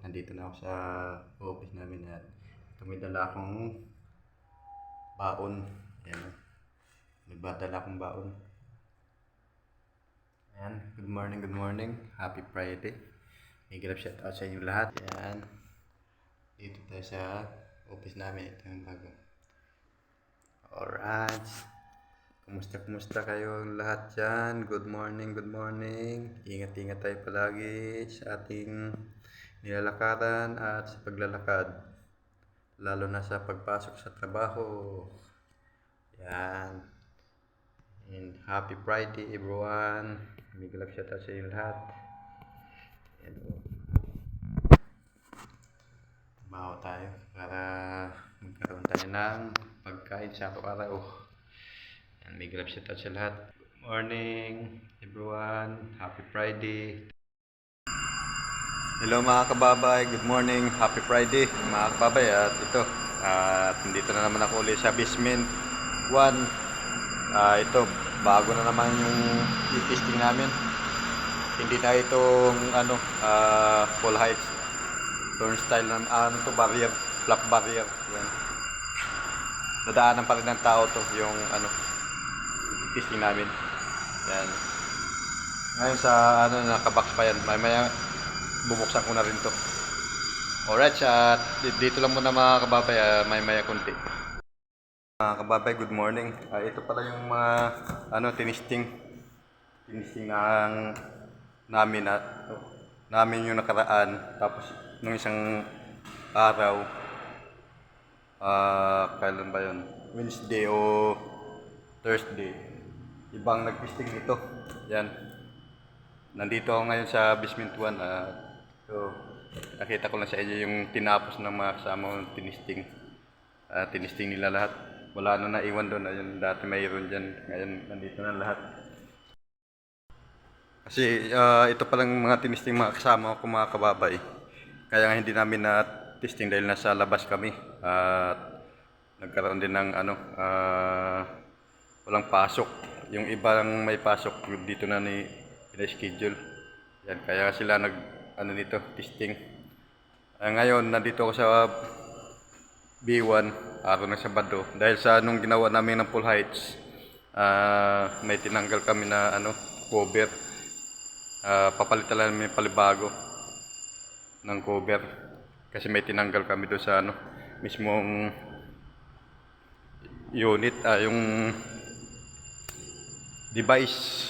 nandito na ako sa office namin at tumidala akong baon. Ayan, nagbadala akong baon. Ayan, good morning, good morning. Happy Friday. May grab shout out sa inyo lahat. Ayan, dito tayo sa office namin. Ito yung bago. Alright. Kumusta kayo lahat dyan? Good morning, good morning. Ingat-ingat tayo palagi sa ating nilalakaran at sa paglalakad. Lalo na sa pagpasok sa trabaho. Yan. And happy Friday everyone. May galap shout out sa inyo lahat. Yan po. Baho tayo para magkaroon tayo ng pagkain sa araw-araw. May grab shout out sa lahat. Good morning everyone. Happy Friday. Hello mga kababay. Good morning. Happy Friday mga kababay. At ito, nandito na naman ako ulit sa basement 1. Ito, bago na naman yung i-testing namin. Hindi na itong full heights. Turnstile na barrier, flap barrier. Yan. Nadaanan pa rin ng tao to yung testing namin. Yan. Ngayon sa nakabox pa yan. Maya bubuksan ko na rin to. Alright, dito lang muna mga kababay, maya konti. Mga kababay, good morning. Ito pala yung mga tinisting namin yung nakaraan. Tapos nung isang araw, kailan ba yun? Wednesday o Thursday. Ibang nag-testing dito. Yan. Nandito ako ngayon sa basement 1. So, nakita ko lang sa inyo yung tinapos ng mga kasama ng tinisting. Tinisting nila lahat. Wala na naiwan doon. Ayun, dati mayroon dyan. Ngayon, nandito na lahat. Kasi ito palang mga tinisting mga kasama ko mga kababay. Kaya nga hindi namin na-testing dahil nasa labas kami. Nagkaroon din ng walang pasok. Yung ibang may pasok dito na pina-schedule. Yan, kaya sila nito, testing. Ngayon, nandito ako sa B1, araw ng Sabado. Dahil sa nung ginawa namin ng full heights, may tinanggal kami na cover. Papalitan lang namin palibago ng cover. Kasi may tinanggal kami doon sa mismong unit, yung device,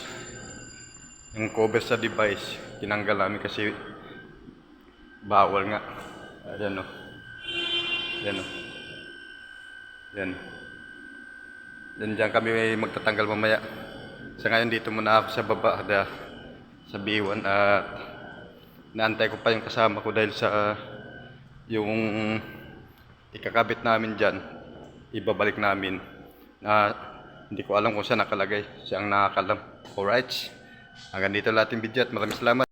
yung cover sa device tinanggal namin kasi bawal nga. Ayan o, yan dyan kami magtatanggal mamaya. Sa ngayon dito muna ako sa baba sa B1 at naantay ko pa yung kasama ko dahil sa yung ikakabit namin dyan, ibabalik namin na hindi ko alam kung saan nakalagay. Siya ang nakakalam. Alright. Hanggang dito lahat yung video at maraming salamat.